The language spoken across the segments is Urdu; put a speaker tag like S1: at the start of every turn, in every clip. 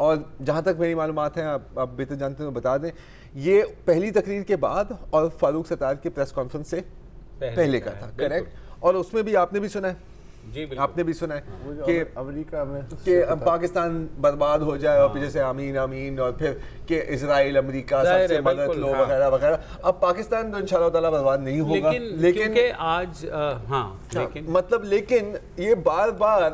S1: اور جہاں تک میری معلومات ہیں, آپ بہتر جانتے ہیں تو بتا دیں, یہ پہلی تقریر کے بعد اور فاروق ستار کی پریس کانفرنس سے پہلے کا تھا, کریکٹ؟ اور اس میں بھی آپ نے بھی سنا ہے, جی آپ نے بھی سنا ہے کہ
S2: امریکہ میں
S1: کہ پاکستان برباد ہو جائے اور پھر جیسے آمین آمین, اور پھر کہ اسرائیل امریکہ سب سے مدد لو وغیرہ وغیرہ. اب پاکستان تو انشاءاللہ تعالیٰ برباد نہیں ہوگا, لیکن
S3: آج
S1: مطلب لیکن یہ بار بار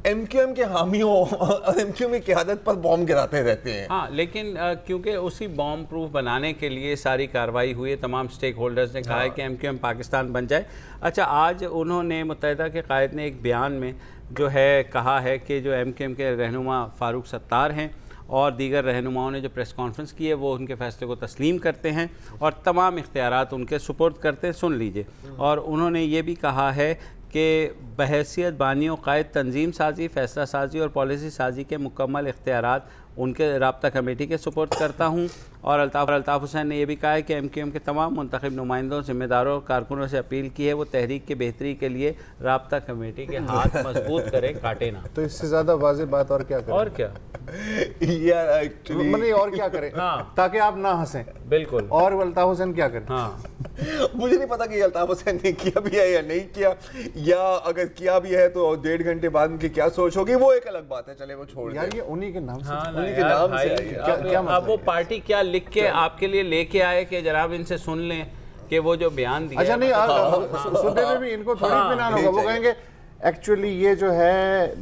S1: ایم کیو ایم کے حامیوں اور ایم کیو ایم کی قیادت پر بوم گراتے رہتے ہیں.
S3: ہاں, لیکن کیونکہ اسی بوم پروف بنانے کے لیے ساری کارروائی ہوئی ہے, تمام سٹیک ہولڈرز نے کہا ہے کہ ایم کیو ایم پاکستان بن جائے. اچھا, آج انہوں نے متحدہ کے قائد نے ایک بیان میں جو ہے کہا ہے کہ جو ایم کیو ایم کے رہنما فاروق ستار ہیں اور دیگر رہنماؤں نے جو پریس کانفرنس کی ہے وہ ان کے فیصلے کو تسلیم کرتے ہیں اور تمام اختیارات ان کے سپرد کرتے ہیں. سن لیجئے. اور انہوں نے یہ بھی کہا ہے کہ بحیثیت بانی و قائد تنظیم سازی, فیصلہ سازی اور پالیسی سازی کے مکمل اختیارات ان کے رابطہ کمیٹی کے سپرد کرتا ہوں. اور الطاف حسین نے یہ بھی کہا ہے کہ ایم کیو ایم کے تمام منتخب نمائندوں, ذمہ داروں اور کارکنوں سے اپیل کی ہے وہ تحریک کے بہتری کے لیے رابطہ کمیٹی کے ہاتھ مضبوط کریں, کاٹے نہ.
S2: تو اس سے زیادہ واضح بات اور کیا کریں؟
S3: اور کیا
S2: اور کیا کریں تاکہ آپ نہ ہنسیں.
S3: بالکل.
S2: اور الطاف حسین کیا کریں؟
S3: ہاں,
S1: مجھے نہیں پتا کہ الطاف حسین نے کیا بھی ہے یا نہیں کیا, یا اگر کیا بھی ہے تو 1.5 گھنٹے بعد ان کی کیا سوچ ہوگی وہ ایک الگ بات ہے. چلے وہ چھوڑ
S2: یار, یہ انہی کے نام
S3: سے اب وہ پارٹی کیا لکھ کے آپ کے لیے لے کے آئے کہ جناب ان سے سن لیں کہ وہ جو بیان دیا.
S2: اچھا نہیں, سننے میں بھی ان کو تھوڑی اطمینان ہوگا. وہ کہیں گے ایکچولی یہ جو ہے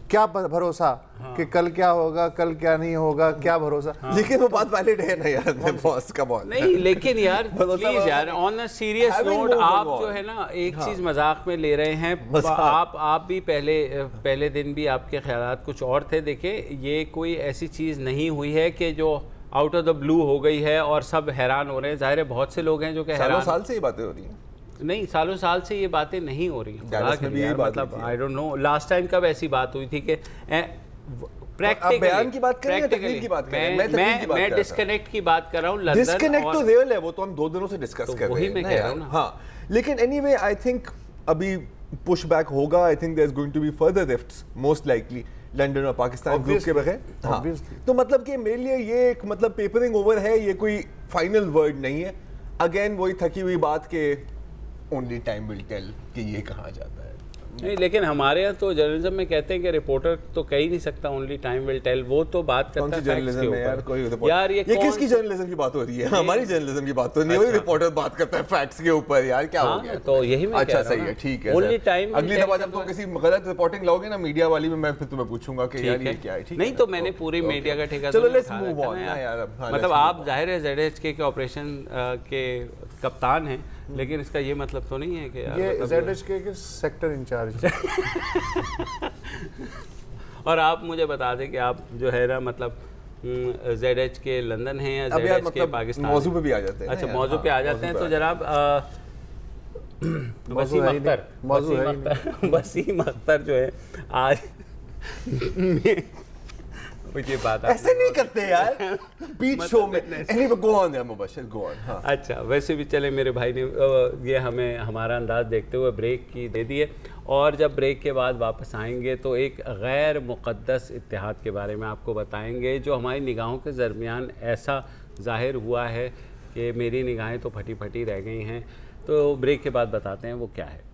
S2: کیا بھروسہ کہ کل کیا ہوگا, کل کیا نہیں ہوگا, کیا بھروسہ.
S1: لیکن وہ بات ویلڈ ہے نا یار, باس کا بات
S3: نہیں. لیکن یار پلیز یار, آن اے سیریس نوٹ, آپ جو ہے نا ایک چیز مذاق میں لے رہے ہیں. آپ بھی پہلے دن بھی آپ کے خیالات کچھ اور تھے. دیکھیں, یہ کوئی ایسی چیز نہیں ہوئی ہے کہ جو آؤٹ آف دا بلو ہو گئی ہے اور سب حیران ہو رہے ہیں. ظاہر ہے بہت سے لوگ ہیں جو کہ حیران,
S1: سال سے یہ باتیں ہو رہی ہیں.
S3: نہیں, سالوں سال سے یہ باتیں نہیں ہو رہی. مطلب I don't know last time کب ایسی بات ہوئی تھی کہ
S1: بیان کی بات کریں یا تقریر کی بات کریں.
S3: میں ڈسکنیکٹ کی بات کر رہا ہوں.
S1: ڈسکنیکٹ تو ریئل ہے, وہ تو ہم 2 دنوں سے ڈسکس کر رہے ہیں.
S3: میں کہہ رہا ہوں.
S1: ہاں, لیکن اینی وے آئی تھنک ابھی پش بیک ہوگا. I think there is going to be further rifts most likely London اور پاکستان گروپ کے بغیر. ہاں, تو مطلب کہ میرے لیے یہ ایک مطلب پیپرنگ اوور ہے, یہ کوئی فائنل ورڈ نہیں ہے. اگین وہی تھکی ہوئی بات کہ اونلی ٹائم ول ٹیل کہ یہ کہا جاتا ہے.
S3: نہیں, لیکن ہمارے یہاں تو جرنلزم میں کہتے ہیں کہ رپورٹر تو کہہ ہی نہیں سکتا اونلی ٹائم ول ٹیل. وہ تو بات کرتا ہے
S1: جرنلزم میں یار, یہ کس کی جرنلزم کی بات ہو رہی ہے؟ ہماری جرنلزم کی بات تو نہیں ہو رہی, رپورٹر بات کرتا ہے فیکٹس کے اوپر. یار کیا ہو گیا؟
S3: تو یہی میں
S1: اچھا صحیح ہے, ٹھیک ہے. اگلی دفعہ جب تم کسی غلط رپورٹنگ لاؤ گے نا میڈیا والی میں پھر تمہیں پوچھوں گا کہ یار یہ کیا ہے.
S3: نہیں تو میں نے پوری میڈیا کا ٹھیکہ.
S1: چلو لیٹس موو آن یار.
S3: مطلب آپ ظاہر ہے ZHK کے آپریشن کے کپتان ہیں, لیکن اس کا یہ مطلب تو نہیں ہے کہ
S2: یہ ZHK کے سیکٹر انچارج.
S3: اور آپ مجھے بتا دیں کہ آپ جو ہے نا مطلب ZHK لندن ہیں یا ZHK پاکستان.
S1: موضوع پہ بھی آ جاتے ہیں.
S3: اچھا, موضوع پہ آ جاتے ہیں. تو جناب وسیم اختر جو ہے آج مجھے بات
S1: ایسے نہیں کرتے یار بیچ شو میں. گو آن یا مبشر, گو آن.
S3: اچھا, ویسے بھی چلے میرے بھائی نے یہ ہمیں ہمارا انداز دیکھتے ہوئے بریک کی دے دی ہے, اور جب بریک کے بعد واپس آئیں گے تو ایک غیر مقدس اتحاد کے بارے میں آپ کو بتائیں گے جو ہماری نگاہوں کے درمیان ایسا ظاہر ہوا ہے کہ میری نگاہیں تو پھٹی پھٹی رہ گئی ہیں. تو بریک کے بعد بتاتے ہیں وہ کیا ہے.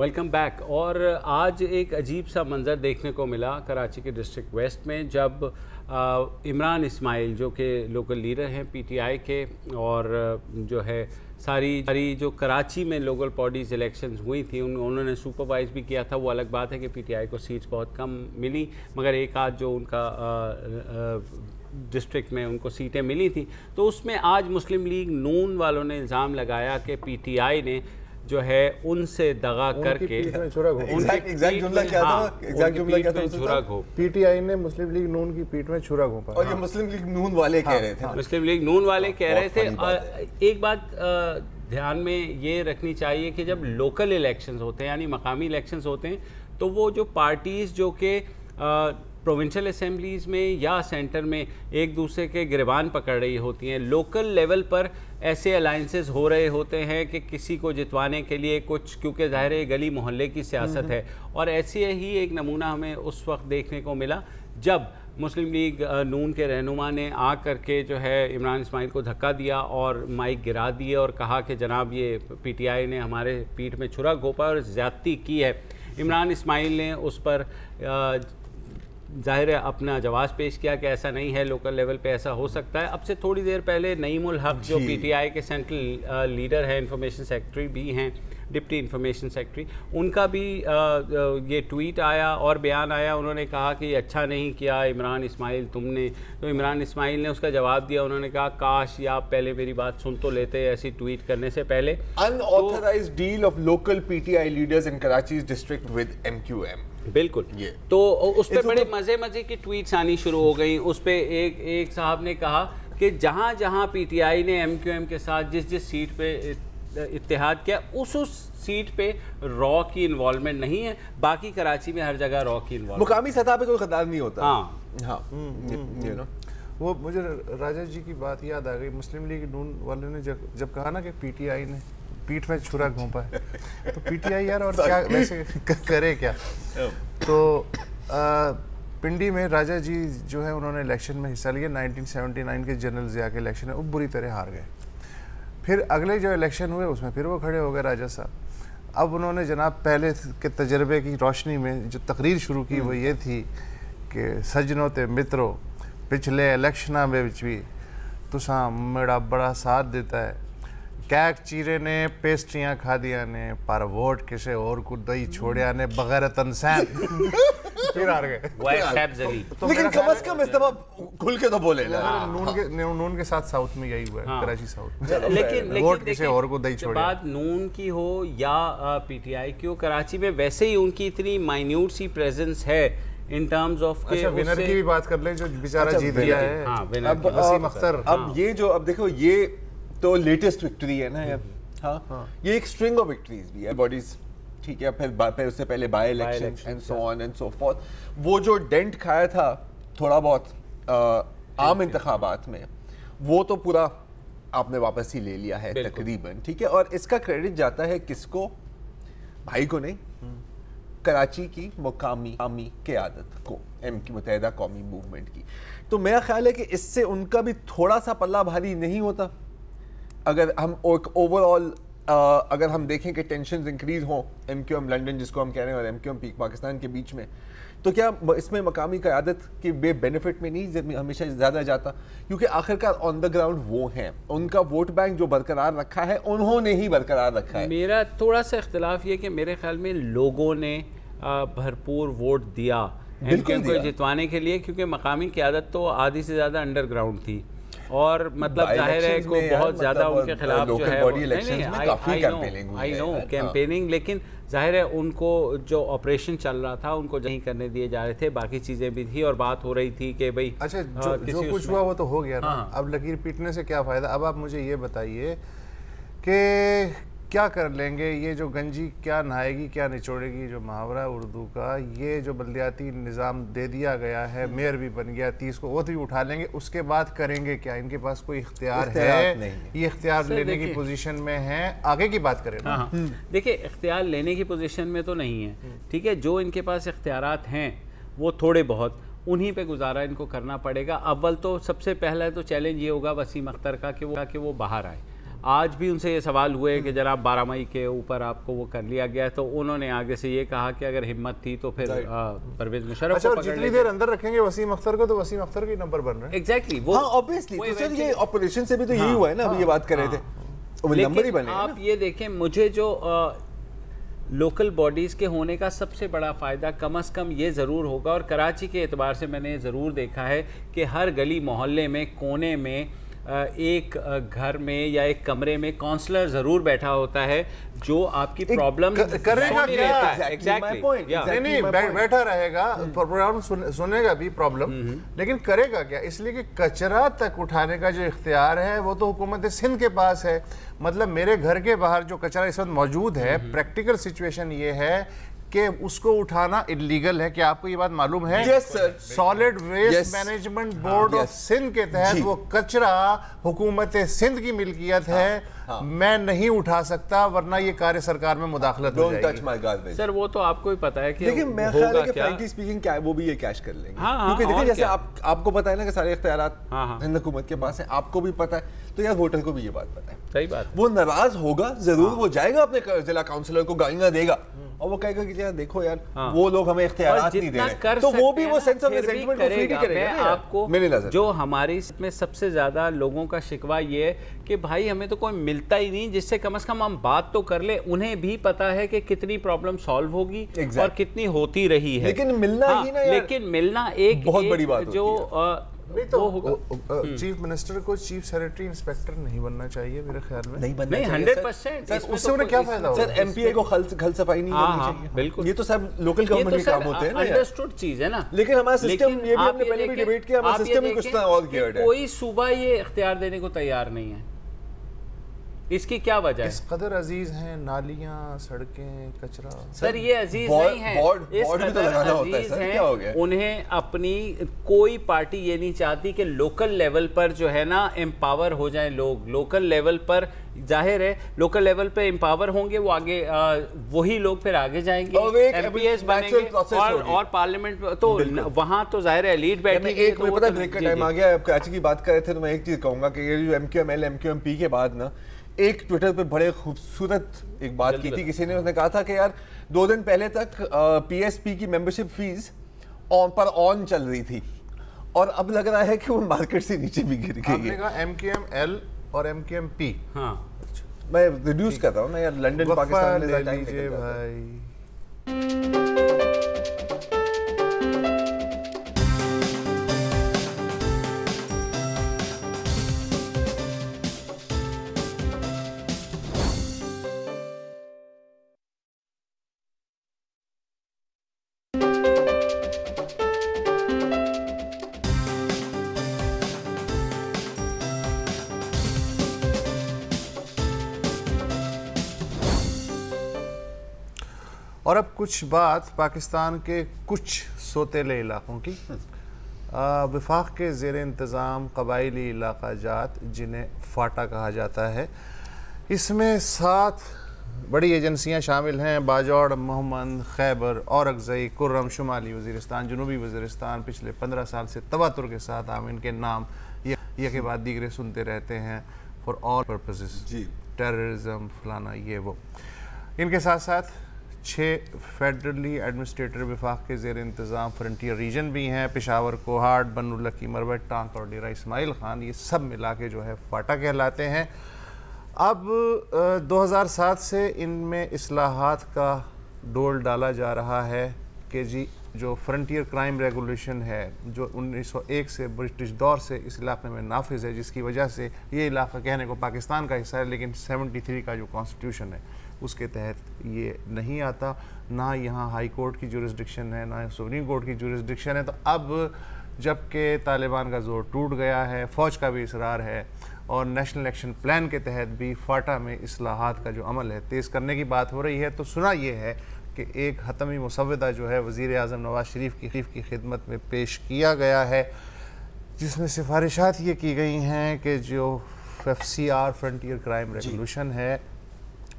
S3: Welcome back. اور آج ایک عجیب سا منظر دیکھنے کو ملا کراچی کے ڈسٹرکٹ ویسٹ میں, جب عمران اسماعیل جو کہ لوکل لیڈر ہیں PTI کے, اور جو ہے ساری جو کراچی میں لوکل باڈیز الیکشنز ہوئی تھیں انہوں نے سپروائز بھی کیا تھا. وہ الگ بات ہے کہ PTI کو سیٹس بہت کم ملی, مگر ایک آدھ جو ان کا ڈسٹرکٹ میں ان کو سیٹیں ملی تھیں. تو اس میں آج مسلم لیگ نون والوں نے الزام لگایا کہ PTI نے جو ہے ان سے دغا کر کے
S2: پی ٹی آئی نے مسلم لیگ نون کی پیٹ میں چھرا گھونپا
S1: اور یہ مسلم لیگ نون والے کہہ رہے تھے.
S3: مسلم لیگ نون والے کہہ رہے تھے. ایک بات دھیان میں یہ رکھنی چاہیے کہ جب لوکل الیکشنز ہوتے ہیں یعنی مقامی الیکشنز ہوتے ہیں تو وہ جو پارٹیز جو کہ پروونشل اسمبلیز میں یا سینٹر میں ایک دوسرے کے گریبان پکڑ رہی ہوتی ہیں, لوکل لیول پر ایسے الائنسز ہو رہے ہوتے ہیں کہ کسی کو جتوانے کے لیے کچھ, کیونکہ ظاہر ہے گلی محلے کی سیاست ہے. اور ایسے ہی ایک نمونہ ہمیں اس وقت دیکھنے کو ملا جب مسلم لیگ نون کے رہنما نے آ کر کے جو ہے عمران اسماعیل کو دھکا دیا اور مائک گرا دیے اور کہا کہ جناب یہ پی ٹی آئی نے ہمارے پیٹھ میں چھرا گھونپا اور زیادتی کی ہے. عمران اسماعیل نے اس پر ظاہر ہے اپنا جواز پیش کیا کہ ایسا نہیں ہے, لوکل لیول پہ ایسا ہو سکتا ہے. اب سے تھوڑی دیر پہلے نعیم الحق جو پی ٹی آئی کے سینٹرل لیڈر ہیں, انفارمیشن سیکرٹری بھی ہیں, ڈپٹی انفارمیشن سیکرٹری, ان کا بھی یہ ٹویٹ آیا اور بیان آیا. انہوں نے کہا کہ یہ اچھا نہیں کیا عمران اسماعیل تم نے. تو عمران اسماعیل نے اس کا جواب دیا, انہوں نے کہا کاش یہ آپ پہلے میری بات سن تو لیتے ایسی ٹویٹ کرنے سے پہلے.
S1: Unauthorized deal of local PTI leaders in Karachi's district with MQM.
S3: بالکل. تو اس پہ بڑے مزے کی ٹویٹس آنی شروع ہو گئیں. اس پہ ایک صاحب نے کہا کہ جہاں جہاں پی ٹی آئی نے ایم کیو ایم کے ساتھ جس سیٹ پہ اتحاد کیا اس سیٹ پہ را کی انوالومنٹ نہیں ہے, باقی کراچی میں ہر جگہ را کی انوالومنٹ.
S1: مقامی سطح پہ کوئی خطرہ نہیں ہوتا. ہاں
S2: وہ مجھے راجہ جی کی بات یاد آ گئی. مسلم لیگ نون والے نے جب کہا نا کہ پی ٹی آئی نے پیٹ میں چھرا گھونپا ہے تو پی ٹی آئی یار اور کیا ویسے کرے کیا. تو پنڈی میں راجہ جی جو ہے انہوں نے الیکشن میں حصہ لیا 1979 کے جنرل ضیاء کے الیکشن میں, وہ بری طرح ہار گئے. پھر اگلے جو الیکشن ہوئے اس میں پھر وہ کھڑے ہو گئے راجہ صاحب. اب انہوں نے جناب پہلے کے تجربے کی روشنی میں جو تقریر شروع کی وہ یہ تھی کہ سجنوں تے مترو پچھلے الیکشناں وچ بھی تساں میرا بڑا ساتھ دیتا ہے, کیک چیرے نے پیسٹریاں کھا دیا نے پر ووٹ کسے اور کو دئی چھوڑیا نے بغیر تنسین. پھر ہار گئے.
S1: لیکن کم از کم استعمال کھل کے تو بولے نا.
S2: نون کے ساتھ ساؤتھ میں یہی ہوا ہے, کراچی ساؤتھ میں.
S3: لیکن
S2: ووٹ کسے اور کو دئی چھوڑیا.
S3: بات نون کی ہو یا پی ٹی آئی کی ہو, کراچی میں ویسے ہی ان کی اتنی مائنیوٹ سی پریزنس ہے ان ٹرمز آف کہ
S2: ونر کی بھی بات کر لیں جو بیچارہ جیت گیا ہے وسیم اختر.
S1: اب یہ جو اب دیکھو یہ تو لیٹسٹ وکٹری ہے نا. ہاں یہ ایک اسٹرنگ آف وکٹریز بھی ہے باڈیز, ٹھیک ہے. پھر اس سے پہلے by election and so on and so forth. وہ جو ڈینٹ کھایا تھا تھوڑا بہت عام انتخابات میں وہ تو پورا آپ نے واپس ہی لے لیا ہے تقریباً, ٹھیک ہے. اور اس کا کریڈٹ جاتا ہے کس کو؟ بھائی کو نہیں, کراچی کی مقامی قیادت کو, متحدہ قومی موومنٹ کی. تو میرا خیال ہے کہ اس سے ان کا بھی تھوڑا سا پلہ بھاری نہیں ہوتا. اگر ہم اوور آل اگر ہم دیکھیں کہ ٹینشنز انکریز ہوں ایم کیو ایم لنڈن جس کو ہم کہہ رہے ہیں اور ایم کیو ایم پیک پاکستان کے بیچ میں, تو کیا اس میں مقامی قیادت کے بے بینیفٹ میں نہیں ہمیشہ زیادہ جاتا؟ کیونکہ آخرکار آن دا گراؤنڈ وہ ہیں, ان کا ووٹ بینک جو برقرار رکھا ہے انہوں نے ہی برقرار رکھا ہے.
S3: میرا تھوڑا سا اختلاف یہ کہ میرے خیال میں لوگوں نے بھرپور ووٹ دیا ایم کیو ایم کو جتوانے کے لیے, کیونکہ مقامی قیادت تو آدھی سے زیادہ انڈر گراؤنڈ تھی اور مطلب ظاہر ہے کو بہت زیادہ ان کے خلاف جو ہے آئی نو کیمپیننگ, لیکن ظاہر ہے ان کو جو آپریشن چل رہا تھا ان کو نہیں کرنے دیے جا رہے تھے, باقی چیزیں بھی تھی اور بات ہو رہی تھی کہ بھائی
S2: اچھا جو کچھ ہوا وہ تو ہو گیا نا, اب لکیر پیٹنے سے کیا فائدہ. اب آپ مجھے یہ بتائیے کہ کیا کر لیں گے یہ جو گنجی کیا نہائے گی کیا نچوڑے گی, جو محاورہ اردو کا, یہ جو بلدیاتی نظام دے دیا گیا ہے, میئر بھی بن گیا, 30 کو اوتھ بھی اٹھا لیں گے, اس کے بعد کریں گے کیا؟ ان کے پاس کوئی اختیار ہے؟ یہ اختیار لینے کی پوزیشن میں ہیں؟ آگے کی بات کریں.
S3: دیکھیں اختیار لینے کی پوزیشن میں تو نہیں ہے, ٹھیک ہے. جو ان کے پاس اختیارات ہیں وہ تھوڑے بہت, انہی پہ گزارا ان کو کرنا پڑے گا. اول تو سب سے پہلا تو چیلنج یہ ہوگا وسیم اختر کا کہ وہ باہر آئے. آج بھی ان سے یہ سوال ہوئے کہ جناب 12 مئی کے اوپر آپ کو وہ کر لیا گیا, تو انہوں نے آگے سے یہ کہا کہ اگر ہمت تھی تو پھر پرویز مشرف کو پکڑ لیں.
S2: جتنی دیر اندر رکھیں گے وسیم اختر کو تو وسیم اختر کے نمبر بن رہے ہیں.
S3: ایگزیکٹلی,
S1: ہاں obviously تو سر یہ اپوزیشن سے بھی تو یہی ہوا ہے نا, ابھی یہ بات کر رہے تھے نمبر ہی بنے.
S3: آپ یہ دیکھیں, مجھے جو لوکل باڈیز کے ہونے کا سب سے بڑا فائدہ کم از کم یہ ضرور ہوگا, اور کراچی کے اعتبار سے میں نے ضرور دیکھا ہے کہ ہر گلی محلے میں کونے میں ایک گھر میں یا ایک کمرے میں کونسلر ضرور بیٹھا ہوتا ہے جو آپ کی پرابلم
S2: کرے گا کیا؟ نہیں بیٹھا رہے گا، پروگرام سنے گا بھی پرابلم، لیکن کرے گا کیا؟ اس لیے کہ کچرا تک اٹھانے کا جو اختیار ہے وہ تو حکومت سندھ کے پاس ہے. مطلب میرے گھر کے باہر جو کچرا اس وقت موجود ہے، پریکٹیکل سچویشن یہ ہے کہ اس کو اٹھانا انلیگل ہے. کیا آپ کو یہ بات معلوم ہے؟ Solid waste management board of Sindh کے تحت وہ کچرا حکومت سندھ کی ملکیت ہے، میں نہیں اٹھا سکتا ورنہ یہ کار سرکار میں مداخلت ہو جائے گی.
S3: سر وہ تو آپ کو ہی پتا ہے کہ
S1: لیکن میں خیال ہے کہ فرینکلی سپیکنگ کیا ہے وہ بھی یہ کیش کر لیں گے، کیونکہ دیکھیں جیسے آپ کو پتا ہے نا کہ سارے اختیارات ہند حکومت کے پاس ہیں، آپ کو بھی پتا ہے، تو یار ووٹر کو بھی یہ بات پتا ہے.
S3: صحیح بات.
S1: وہ ناراض ہوگا ضرور، وہ جائے گا اپنے ضلع کاؤنسلر کو گالیاں دے گا اور وہ کہے گا کہ یار دیکھو یار وہ لوگ ہمیں اختیارات نہیں دے رہے، تو وہ بھی وہ سینس آف ریزنٹمنٹ کو فیل کرے گا.
S3: آپ کو جو ہماری میں سب سے زیادہ لوگوں کا شکوہ یہ ہے کہ بھائی ہمیں تو کوئی ملتا ہی نہیں جس سے کم از کم ہم بات تو کر لیں. انہیں بھی پتا ہے کہ کتنی پرابلم سالو ہوگی اور کتنی ہوتی رہی ہے،
S1: لیکن ملنا ہی نا یار،
S3: لیکن ملنا ایک
S1: بہت بڑی بات ہوتی
S3: جو
S2: چیف منسٹر کو چیف سیکرٹری انسپیکٹر نہیں بننا چاہیے میرے خیال میں.
S1: نہیں بننا
S3: نہیں 100%.
S2: اس سے انہیں کیا فائدہ ہوگا؟
S1: سر ایم پی اے کو گھل صفائی نہیں کرنی چاہیے.
S3: بالکل،
S1: یہ تو سب لوکل گورنمنٹ کے کام ہوتے ہیں نا،
S3: انڈرسٹوڈ چیز ہے نا.
S1: لیکن ہمارا سسٹم، یہ بھی ہم نے پہلے بھی ڈیبیٹ کیا، ہمارا سسٹم ہی کچھ طرح اور گیئرڈ ہے.
S3: کوئی صوبہ یہ اختیار دینے کو تیار نہیں ہے. اس کی کیا وجہ ہے؟
S2: اس قدر عزیز ہیں نالیاں، سڑکیں، کچرا.
S3: سر یہ عزیز نہیں ہیں، اس قدر عزیز ہیں، انہیں اپنی کوئی پارٹی یہ نہیں چاہتی کہ لوکل لیول پر جو ہے نا امپاور ہو جائیں لوگ. لوکل لیول پر ظاہر ہے لوکل لیول پہ امپاور ہوں گے وہ آگے، وہی لوگ پھر آگے جائیں گے، ایم پی ایس بنیں گے اور پارلیمنٹ تو وہاں تو ظاہر ہے لیڈ بیٹھے گی.
S1: ایک پتہ بریک کا ٹائم آ گیا، اب کراچی کی بات کر رہے تھے تو میں ایک چیز کہوں گا کہ یہ جو ایم کیو ایم ایل، ایم کیو ایم پی کے بعد نا ایک ٹویٹر پہ بڑے خوبصورت ایک بات کی تھی کسی نے، اس نے کہا تھا کہ یار 2 دن پہلے تک پی ایس پی کی ممبرشپ فیس آن چل رہی تھی اور اب لگ رہا ہے کہ وہ مارکیٹ سے نیچے بھی گر گئی ہے.
S2: آپ نے کہا ایم کیو ایم ایل اور ایم کیو ایم پی.
S3: ہاں
S1: میں ریڈیوس کر رہا ہوں نا یار، لنڈن پاکستان میں ٹائم
S2: لیجیے بھائی. اور اب کچھ بات پاکستان کے کچھ سوتیلے علاقوں کی. وفاق کے زیر انتظام قبائلی علاقہ جات جنہیں فاٹا کہا جاتا ہے، اس میں 7 بڑی ایجنسیاں شامل ہیں: باجوڑ، محمد، خیبر، اورکزئی، کرم، شمالی وزیرستان، جنوبی وزیرستان. پچھلے 15 سال سے تواتر کے ساتھ ہم ان کے نام یہ کے بعد دیگرے سنتے رہتے ہیں فار آل پرپزز، ٹیررزم فلانا یہ وہ. ان کے ساتھ ساتھ 6 فیڈرلی ایڈمنسٹریٹر وفاق کے زیر انتظام فرنٹیئر ریجن بھی ہیں: پشاور، کوہاٹ، بنو الکی، مروت، ٹانک اور ڈیرہ اسماعیل خان. یہ سب ملا کے جو ہے فاٹا کہلاتے ہیں. اب 2007 سے ان میں اصلاحات کا ڈول ڈالا جا رہا ہے کہ جی جو فرنٹیئر کرائم ریگولیشن ہے جو 1901 سے برٹش دور سے اس علاقے میں نافذ ہے، جس کی وجہ سے یہ علاقہ کہنے کو پاکستان کا حصہ ہے لیکن 73 کا جو کانسٹیٹیوشن ہے اس کے تحت یہ نہیں آتا. نہ یہاں ہائی کورٹ کی جورسڈکشن ہے، نہ سپریم کورٹ کی جورسڈکشن ہے. تو اب جب کہ طالبان کا زور ٹوٹ گیا ہے، فوج کا بھی اصرار ہے اور نیشنل ایکشن پلان کے تحت بھی فاٹا میں اصلاحات کا جو عمل ہے تیز کرنے کی بات ہو رہی ہے، تو سنا یہ ہے کہ ایک حتمی مسودہ جو ہے وزیر اعظم نواز شریف کی خدمت میں پیش کیا گیا ہے، جس میں سفارشات یہ کی گئی ہیں کہ جو F C R frontier crime regulation ہے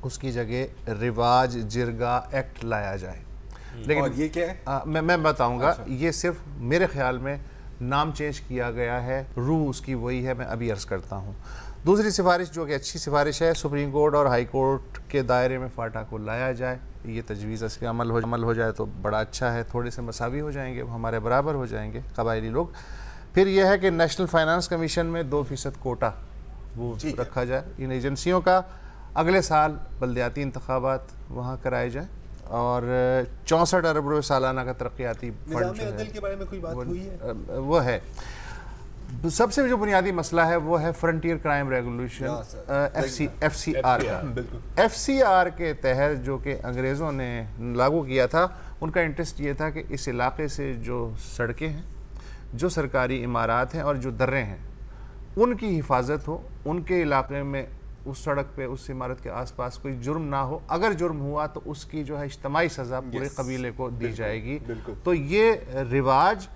S2: اس کی جگہ رواج جرگا ایکٹ لایا جائے. لیکن
S1: یہ کیا ہے
S2: میں بتاؤں گا، یہ صرف میرے خیال میں نام چینج کیا گیا ہے، روح اس کی وہی ہے، میں ابھی عرض کرتا ہوں. دوسری سفارش جو کہ اچھی سفارش ہے، سپریم کورٹ اور ہائی کورٹ کے دائرے میں فاٹا کو لایا جائے. یہ تجویز اس پہ عمل ہو جائے تو بڑا اچھا ہے، تھوڑے سے مساوی ہو جائیں گے، ہمارے برابر ہو جائیں گے قبائلی لوگ. پھر یہ ہے کہ نیشنل فائنانس کمیشن میں 2% کوٹا وہ رکھا جائے ان ایجنسیوں کا. اگلے سال بلدیاتی انتخابات وہاں کرائے جائیں اور 64 ارب روپے سالانہ کا ترقیاتی فنڈ جو ہے
S1: کے بارے میں کوئی بات ہوئی ہے
S2: وہ ہے. سب سے جو بنیادی مسئلہ ہے وہ ہے frontier crime regulation F C R کا. ایف سی آر کے تحت جو کہ انگریزوں نے لاگو کیا تھا, ان کا انٹرسٹ یہ تھا کہ اس علاقے سے جو سڑکیں ہیں, جو سرکاری عمارات ہیں اور جو دریں ہیں, ان کی حفاظت ہو. ان کے علاقے میں اس سڑک پہ اس عمارت کے آس پاس کوئی جرم نہ ہو, اگر جرم ہوا تو اس کی جو ہے اجتماعی سزا پورے قبیلے کو دی جائے گی. تو یہ رواج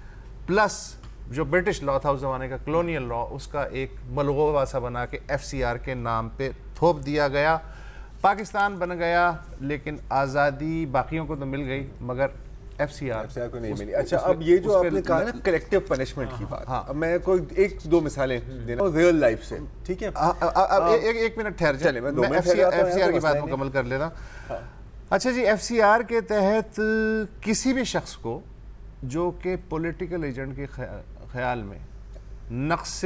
S2: پلس جو برٹش لا تھا اس زمانے کا کلونیل لا, اس کا ایک ملغوبہ سا بنا کے ایف سی آر کے نام پہ تھوپ دیا گیا. پاکستان بن گیا, لیکن آزادی باقیوں کو تو مل گئی مگر ایف سی آر
S1: کو نہیں ملی. اچھا, اب یہ جو آپ نے کہا نا کلیکٹیو پنشمنٹ کی بات, اب میں کوئی ایک دو مثالیں دینا ریئل لائف سے, ٹھیک ہے؟
S2: ایک منٹ ٹھہر جائے, میں ایف سی آر کی بات مکمل کر لیتا ہوں. اچھا جی, ایف سی آر کے تحت کسی بھی شخص کو جو کہ پولیٹیکل ایجنٹ کے خیال میں نقص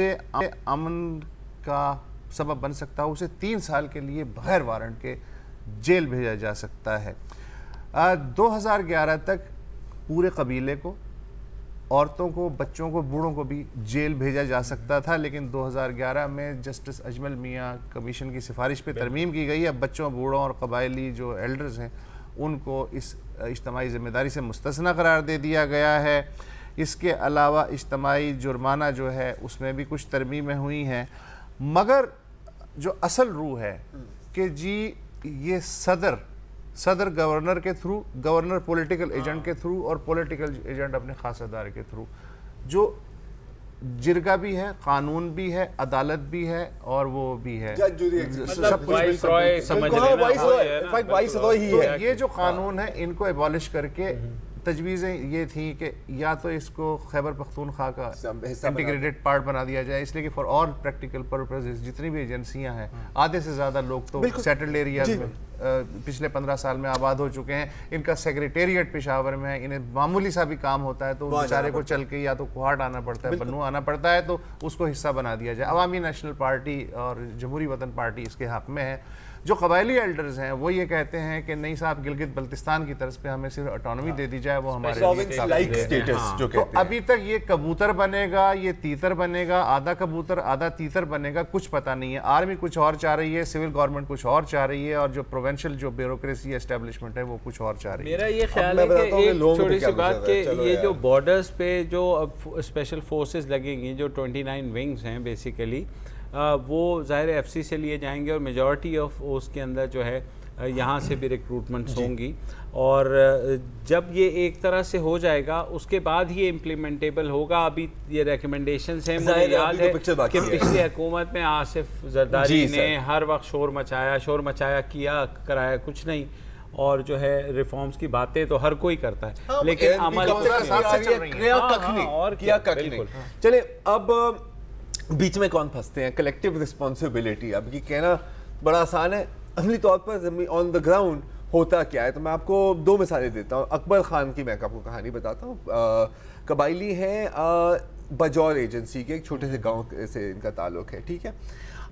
S2: امن کا سبب بن سکتا ہے, اسے 3 سال کے لیے بغیر وارنٹ کے جیل بھیجا جا سکتا ہے. 2011 تک پورے قبیلے کو, عورتوں کو, بچوں کو, بوڑھوں کو بھی جیل بھیجا جا سکتا تھا, لیکن 2011 میں جسٹس اجمل میاں کمیشن کی سفارش پہ ترمیم کی گئی. اب بچوں, بوڑھوں اور قبائلی جو ایلڈرز ہیں ان کو اس اجتماعی ذمہ داری سے مستثنی قرار دے دیا گیا ہے. اس کے علاوہ اجتماعی جرمانہ جو ہے اس میں بھی کچھ ترمیمیں ہوئی ہیں, مگر جو اصل روح ہے کہ جی یہ صدر گورنر کے تھرو, گورنر پولیٹیکل ایجنٹ کے تھرو اور پولیٹیکل ایجنٹ اپنے خاص ادارے کے تھرو, جو جرگہ بھی ہے, قانون بھی ہے, عدالت بھی ہے اور وہ بھی ہے, یہ جو قانون ہے ان کو ایبالش کر کے تجویزیں یہ تھیں کہ یا تو اس کو خیبر پختونخوا کا انٹیگریٹڈ پارٹ بنا دیا جائے, اس لیے کہ فار آل پریکٹیکل پرپزز جتنی بھی ایجنسیاں ہیں, آدھے سے زیادہ لوگ تو سیٹلڈ ایریاز میں پچھلے 15 سال میں آباد ہو چکے ہیں, ان کا سیکریٹریٹ پشاور میں ہے, انہیں معمولی سا بھی کام ہوتا ہے تو بیچارے کو چل کے یا تو کوہاٹ آنا پڑتا ہے, بنو آنا پڑتا ہے, تو اس کو حصہ بنا دیا جائے. عوامی نیشنل پارٹی اور جمہوری وطن پارٹی اس کے حق میں ہے. جو قبائلی ایلڈرز ہیں وہ یہ کہتے ہیں کہ نہیں صاحب, گلگت بلتستان کی طرف پہ ہمیں صرف آٹونومی دے دی جائے, وہ ہمارے تو ابھی تک یہ کبوتر بنے گا, یہ تیتر بنے گا, آدھا کبوتر آدھا تیتر بنے گا, کچھ پتہ نہیں ہے. آرمی کچھ اور چاہ رہی ہے, سول گورنمنٹ کچھ اور چاہ رہی ہے, اور جو پروونشل جو بیوروکریسی اسٹیبلشمنٹ ہے وہ کچھ اور چاہ رہی ہے.
S3: میرا یہ خیال ہے کہ ایک چھوٹی سی بات کہ یہ جو بارڈرز پہ جو اب اسپیشل فورسز لگیں گی, جو 29 ونگز ہیں بیسیکلی, وہ ظاہر ایف سی سے لیے جائیں گے, اور میجورٹی آف اس کے اندر جو ہے یہاں سے بھی ریکروٹمنٹس ہوں گی, اور جب یہ ایک طرح سے ہو جائے گا اس کے بعد ہی امپلیمنٹیبل ہوگا. ابھی یہ ریکمنڈیشنز ہیں, مجھے یاد ہے کہ پچھلی حکومت میں آصف زرداری نے ہر وقت شور مچایا کیا کرایا کچھ نہیں, اور جو ہے ریفارمز کی باتیں تو ہر کوئی کرتا ہے, لیکن عمل
S1: اور کیا بالکل. چلے اب بیچ میں کون پھنستے ہیں, کلیکٹیو رسپانسبلٹی. اب یہ کہنا بڑا آسان ہے, عملی طور پر آن دا گراؤنڈ ہوتا کیا ہے. تو میں آپ کو 2 مثالیں دیتا ہوں. اکبر خان کی میں آپ کو کہانی بتاتا ہوں. قبائلی ہیں, بجور ایجنسی کے ایک چھوٹے سے گاؤں سے ان کا تعلق ہے, ٹھیک ہے.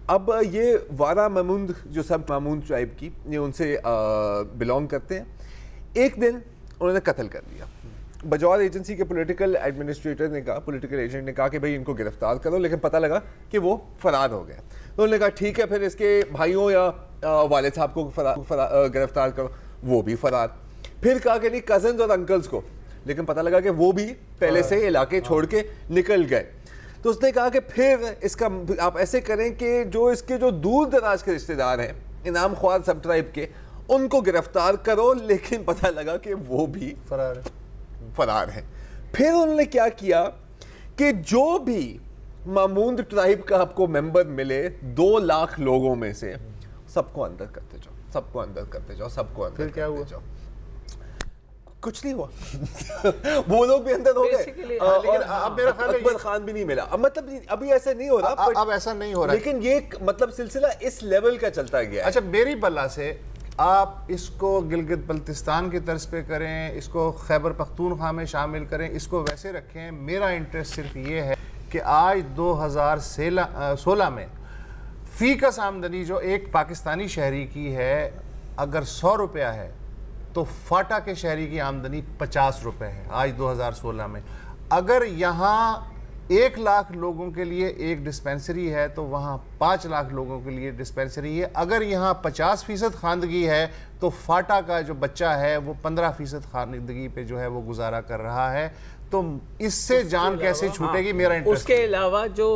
S1: اب یہ وارا ماموند جو سب ماموند ٹرائب کی, یہ ان سے بلانگ کرتے ہیں. ایک دن انہوں نے قتل کر دیا. بجور ایجنسی کے پولیٹیکل ایڈمنسٹریٹر نے کہا, پولیٹیکل ایجنٹ نے کہا کہ بھئی ان کو گرفتار کرو, لیکن پتہ لگا کہ وہ فرار ہو گئے. تو انہوں نے کہا ٹھیک ہے, پھر اس کے بھائیوں یا والد صاحب کو گرفتار کرو, وہ بھی فرار. پھر کہا کہ نہیں کزنز اور انکلز کو, لیکن پتہ لگا کہ وہ بھی پہلے سے علاقے چھوڑ کے نکل گئے. تو اس نے کہا کہ پھر اس کا آپ ایسے کریں کہ جو اس کے جو دور دراز کے رشتہ دار ہیں, انعام خوار سب ٹرائب کے, ان کو گرفتار کرو, لیکن پتہ لگا کہ وہ بھی فرار ہیں. پھر انہوں نے کیا کیا کہ جو بھی ماموند ٹرائب کا آپ کو ممبر ملے 2 لاکھ لوگوں میں سے, سب کو اندر کرتے جاؤ, سب کو اندر کرتے جاؤ, سب کو اندر کرتے جاؤ. کچھ نہیں ہوا, وہ لوگ بھی اندر ہو گئے. اب میرا خیال اکبر خان بھی نہیں ملا. اب مطلب ابھی ایسا نہیں ہو رہا,
S2: اب ایسا نہیں ہو رہا,
S1: لیکن یہ مطلب سلسلہ اس لیول کا چلتا گیا.
S2: اچھا, میری بلا سے آپ اس کو گلگت بلتستان کی طرز پہ کریں, اس کو خیبر پختونخوا میں شامل کریں, اس کو ویسے رکھیں. میرا انٹرسٹ صرف یہ ہے کہ آج 2016 میں فی کس آمدنی جو ایک پاکستانی شہری کی ہے اگر 100 روپیہ ہے تو فاٹا کے شہری کی آمدنی 50 روپے ہے آج 2016 میں. اگر یہاں 1 لاکھ لوگوں کے لیے ایک ڈسپینسری ہے تو وہاں 5 لاکھ لوگوں کے لیے ڈسپینسری ہے. اگر یہاں 50% خواندگی ہے تو فاٹا کا جو بچہ ہے وہ 15% خواندگی پہ جو ہے وہ گزارا کر رہا ہے. تو اس سے جان کیسے چھوٹے گی میرا انٹرسٹ.
S3: اس کے علاوہ جو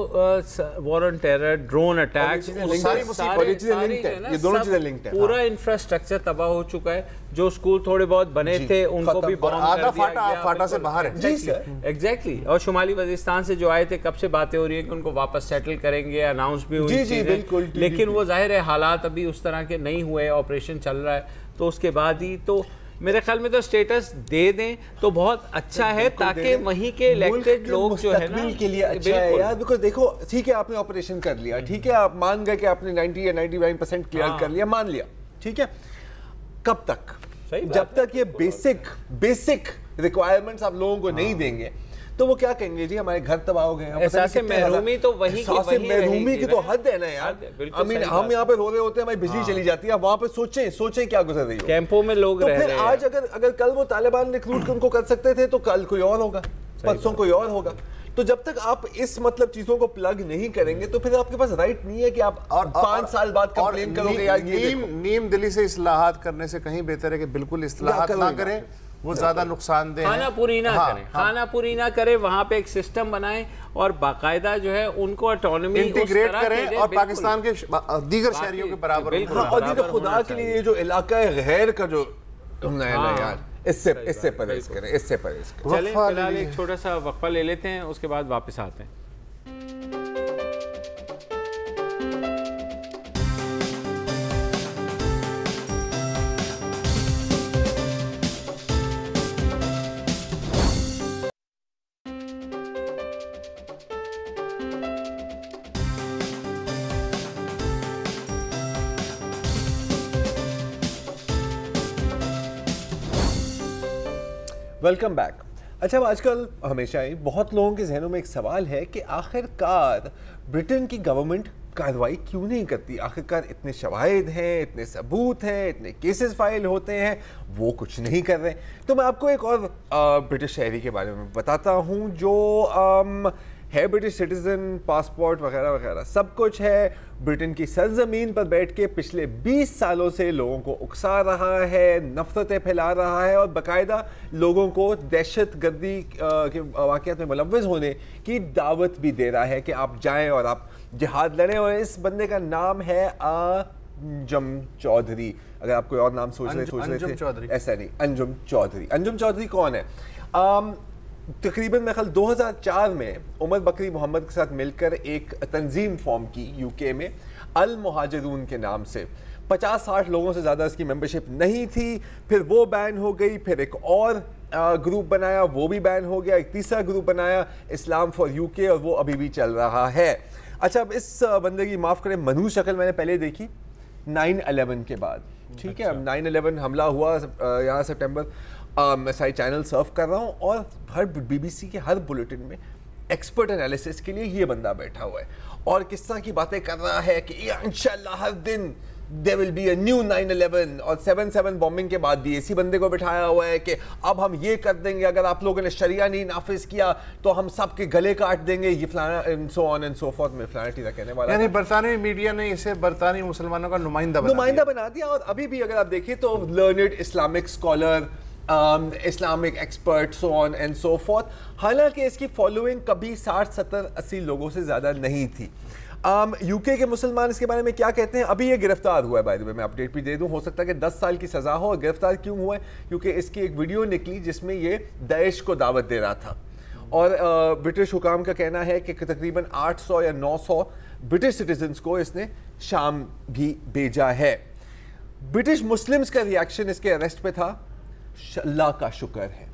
S3: وار آن ٹیرر، ڈرون اٹیک، پورا انفراسٹرکچر تباہ ہو چکا ہے. جو اسکول تھوڑے بہت بنے تھے ان کو بھی
S2: آدھا فاٹا سے باہر ہے.
S3: ایگزیکٹلی. اور شمالی وزیرستان سے جو آئے تھے کب سے باتیں ہو رہی ہیں کہ ان کو واپس سیٹل کریں گے، اناؤنس بھی ہوئی چیزیں، لیکن وہ ظاہر ہے حالات ابھی اس طرح کے نہیں ہوئے، آپریشن چل رہا ہے. تو اس کے بعد ہی تو میرے خیال میں تو سٹیٹس دے دیں تو بہت اچھا ہے، تاکہ وہیں کے الیکٹڈ لوگ جو ہے نا
S1: کے لیے اچھا ہے یار. بیکاز دیکھو ٹھیک ہے آپ نے آپریشن کر لیا، ٹھیک ہے آپ مان گئے کہ آپ نے 90 یا 99% کلیئر کر لیا، مان لیا، ٹھیک ہے. کب تک؟ جب تک یہ بیسک ریکوائرمنٹس آپ لوگوں کو نہیں دیں گے تو وہ کیا کہیں گے جی ہمارے گھر تباہ ہو گئے ہیں.
S3: احساس محرومی تو وہی
S1: محرومی کی تو حد ہے نا یار. ہم یہاں پہ رو رہے ہوتے ہیں ہماری بجلی چلی جاتی ہے، وہاں پہ سوچیں کیا گزر رہی ہو.
S3: کیمپوں میں لوگ رہ رہے ہیں.
S1: آج اگر کل وہ طالبان ریکروٹ ان کو کر سکتے تھے تو کل کوئی اور ہوگا، پرسوں کوئی اور ہوگا. تو جب تک آپ اس مطلب چیزوں کو پلگ نہیں کریں گے تو پھر آپ کے پاس رائٹ نہیں ہے کہ آپ 5 سال بعد کمپلین کرو گے.
S2: نیم دلی سے اصلاحات کرنے سے کہیں بہتر ہے کہ بالکل اصلاحات نہ کریں، وہ زیادہ نقصان دہ ہے.
S3: خانہ پوری نہ کریں، خانہ پوری نہ کریں، وہاں پہ ایک سسٹم بنائیں اور باقاعدہ جو ہے ان کو اٹانومی
S2: انٹیگریٹ کریں اور پاکستان کے دیگر شہریوں کے برابر.
S1: اور یہ خدا کے لیے جو علاقہ غیر کا جو یار اس سے پرہیز کریں، اس سے پرہیز کریں.
S3: چلیں فی الحال ایک چھوٹا سا وقفہ لے لیتے ہیں، اس کے بعد واپس آتے ہیں.
S1: Welcome back. اچھا آج کل ہمیشہ ہی بہت لوگوں کے ذہنوں میں ایک سوال ہے کہ آخر کار برٹن کی گورنمنٹ کارروائی کیوں نہیں کرتی؟ آخر کار اتنے شواہد ہیں، اتنے ثبوت ہیں، اتنے کیسز فائل ہوتے ہیں، وہ کچھ نہیں کر رہے. تو میں آپ کو ایک اور برٹش شہری کے بارے میں بتاتا ہوں جو ہے برٹش سٹیزن، پاسپورٹ وغیرہ وغیرہ سب کچھ ہے، برٹن کی سرزمین پر بیٹھ کے پچھلے 20 سالوں سے لوگوں کو اکسا رہا ہے، نفرتیں پھیلا رہا ہے اور باقاعدہ لوگوں کو دہشت گردی کے واقعات میں ملوث ہونے کی دعوت بھی دے رہا ہے کہ آپ جائیں اور آپ جہاد لڑیں. اور اس بندے کا نام ہے انجم چودھری. اگر آپ کوئی اور نام سوچ رہے تھے، ایسا نہیں، انجم چودھری. انجم چودھری کون ہے؟ تقریباً میں خیال 2004 میں عمر بکری محمد کے ساتھ مل کر ایک تنظیم فارم کی یو کے میں المہاجرون کے نام سے. 50-60 لوگوں سے زیادہ اس کی ممبرشپ نہیں تھی. پھر وہ بین ہو گئی، پھر ایک اور گروپ بنایا، وہ بھی بین ہو گیا. ایک تیسرا گروپ بنایا اسلام فار یو کے، اور وہ ابھی بھی چل رہا ہے. اچھا اب اس بندے کی معاف کریں منحوس شکل میں نے پہلے دیکھی 9/11 کے بعد. ٹھیک ہے، اب 9/11 حملہ ہوا یہاں سپٹمبر، میں ساری چینل سرو کر رہا ہوں اور ہر بی بی سی کے ہر بلیٹن میں ایکسپرٹ انالیسس کے لیے یہ بندہ بیٹھا ہوا ہے اور کس طرح کی باتیں کر رہا ہے کہ انشاءاللہ ہر دن there will be a new 9/11 اور 7/7 بومبنگ کے بعد بھی اسی بندے کو بٹھایا ہوا ہے کہ اب ہم یہ کر دیں گے، اگر آپ لوگوں نے شریعہ نہیں نافذ کیا تو ہم سب کے گلے کاٹ دیں گے، یہ فلانا and so on and so forth. میں فلانا ٹیزا کہنے والا
S2: یعنی برطانوی میڈیا نے اسے برطانوی مسلمانوں کا نمائندہ
S1: بنا دیا. اور ابھی بھی اگر آپ دیکھیں تو learned Islamic scholar, Islamic expert so on and so forth. حالانکہ اس کی فالوئنگ کبھی 60 70 80 لوگوں سے زیادہ نہیں تھی. یو کے مسلمان اس کے بارے میں کیا کہتے ہیں؟ ابھی یہ گرفتار ہوا ہے، بائی دی وے میں اپڈیٹ بھی دے دوں، ہو سکتا ہے کہ 10 سال کی سزا ہو. اور گرفتار کیوں ہوا ہے؟ کیونکہ اس کی ایک ویڈیو نکلی جس میں یہ داعش کو دعوت دے رہا تھا. اور برٹش حکام کا کہنا ہے کہ تقریباً 800 یا 900 برٹش سٹیزنز کو اس نے شام بھی بھیجا ہے. برٹش مسلمز کا ریاکشن اس کے اریسٹ پہ تھا اللہ کا شکر ہے.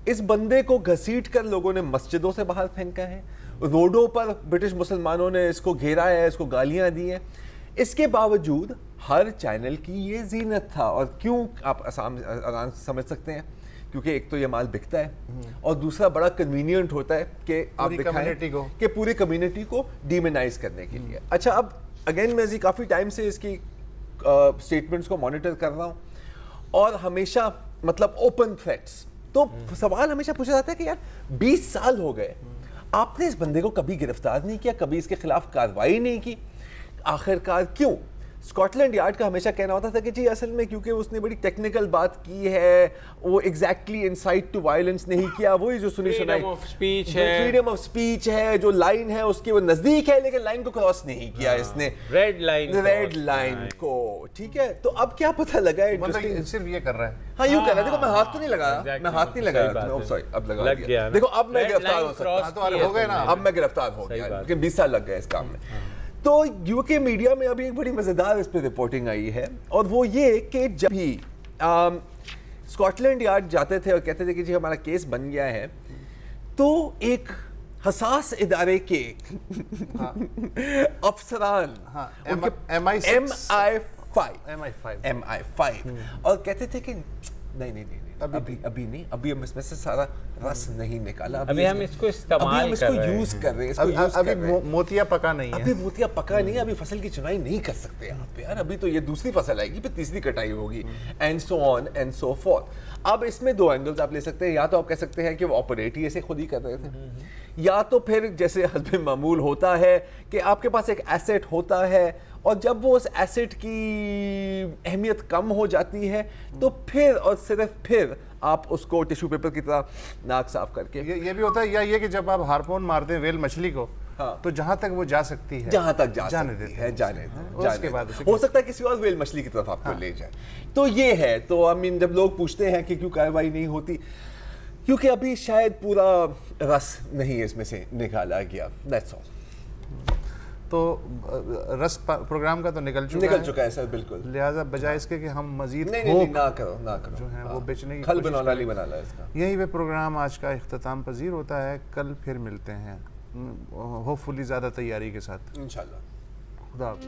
S1: اس بندے کو گھسیٹ کر لوگوں نے مسجدوں سے باہر پھینکا ہے، روڈوں پر برٹش مسلمانوں نے اس کو گھیرا ہے، اس کو گالیاں دی ہیں. اس کے باوجود ہر چینل کی یہ زینت تھا. اور کیوں آپ آرام سمجھ سکتے ہیں، کیونکہ ایک تو یہ مال بکتا ہے اور دوسرا بڑا کنوینئنٹ ہوتا ہے کہ آپ دکھائیں کہ پوری کمیونٹی کو ڈیمونائز کرنے کے لیے. اچھا اب اگین میں کافی ٹائم سے اس کی اسٹیٹمنٹس کو مانیٹر کر رہا ہوں اور ہمیشہ مطلب اوپن تھریٹس. تو سوال ہمیشہ پوچھا جاتا ہے کہ یار 20 سال ہو گئے، آپ نے اس بندے کو کبھی گرفتار نہیں کیا, کبھی اس کے خلاف کارروائی نہیں کی, آخرکار کیوں؟ اسکاٹ لینڈ یارڈ کا ہمیشہ کہنا ہوتا تھا کہ جی اصل میں کیونکہ اس نے بڑی ٹیکنیکل بات کی ہے, وہ ایگزیکٹلی انسائٹ ٹو وائلنس نہیں کیا, وہی جو سنی سنائی فریڈم آف سپیچ ہے, جو لائن ہے اس کی وہ نزدیک ہے لیکن لائن کو کراس نہیں کیا اس نے, ریڈ لائن کو. ٹھیک ہے, تو اب کیا پتہ لگا ہے,
S2: صرف یہ کر رہا ہے,
S1: ہاں یوں کہہ رہا ہے, دیکھو میں ہاتھ تو نہیں لگایا, میں ہاتھ نہیں لگایا, سوری اب لگا دیا, دیکھو اب میں گرفتار ہو سکتا ہوں, اب میں گرفتار ہو گیا کیونکہ 20 سال لگ گئے اس کام میں. تو یو کے میڈیا میں ابھی ایک بڑی مزیدار اس پہ رپورٹنگ آئی ہے, اور وہ یہ کہ جب بھی اسکاٹ لینڈ یارڈ جاتے تھے اور کہتے تھے کہ جی ہمارا کیس بن گیا ہے, تو ایک حساس ادارے کے افسران MI5 اور کہتے تھے کہ نہیں ابھی نہیں, ابھی ہم اس میں سے سارا رس نہیں نکالا,
S3: ابھی ہم اس کو استعمال کر رہے ہیں,
S1: یوز کر رہے ہیں,
S2: ابھی موتیا پکا نہیں ہے,
S1: ابھی موتیا پکا نہیں ہے, ابھی فصل کی چنائی نہیں کر سکتے یہاں پہ یار, ابھی تو یہ دوسری فصل آئے گی, پھر تیسری کٹائی ہوگی, and so on and so forth. اب اس میں دو اینگلز آپ لے سکتے ہیں, یا تو آپ کہہ سکتے ہیں کہ وہ آپریٹ ہی ایسے خود ہی کر رہے تھے, یا تو پھر جیسے حسب معمول ہوتا ہے کہ آپ کے پاس ایک ایسٹ ہوتا ہے, اور جب وہ اس ایسٹ کی اہمیت کم ہو جاتی ہے تو پھر اور صرف پھر آپ اس کو ٹیشو پیپر کی طرح ناک صاف کر کے,
S2: یہ بھی ہوتا ہے, یا یہ کہ جب آپ ہارپون مارتے ہیں ویل مچھلی کو, تو جہاں تک وہ جا سکتی ہے,
S1: جہاں تک جانے اس کے بعد ہو سکتا ہے کسی اور ویل مچھلی کی طرف آپ کو لے جائے. تو یہ ہے, تو آئی مین جب لوگ پوچھتے ہیں کہ کیوں کارروائی نہیں ہوتی, کیونکہ ابھی شاید پورا رس نہیں اس میں سے نکالا گیا, دیٹس آل.
S2: تو رس پروگرام کا تو نکل
S1: چکا ہے سر, بالکل.
S2: لہٰذا بجائے اس کے کہ ہم مزید
S1: نہ کرو
S2: جو ہے وہ بیچنے کی
S1: کھل بنانا نہیں بنانا اس کا.
S2: یہی وہ پروگرام آج کا اختتام پذیر ہوتا ہے. کل پھر ملتے ہیں ہوپ فلی زیادہ تیاری کے ساتھ,
S1: انشاءاللہ.
S2: خدا حافظ.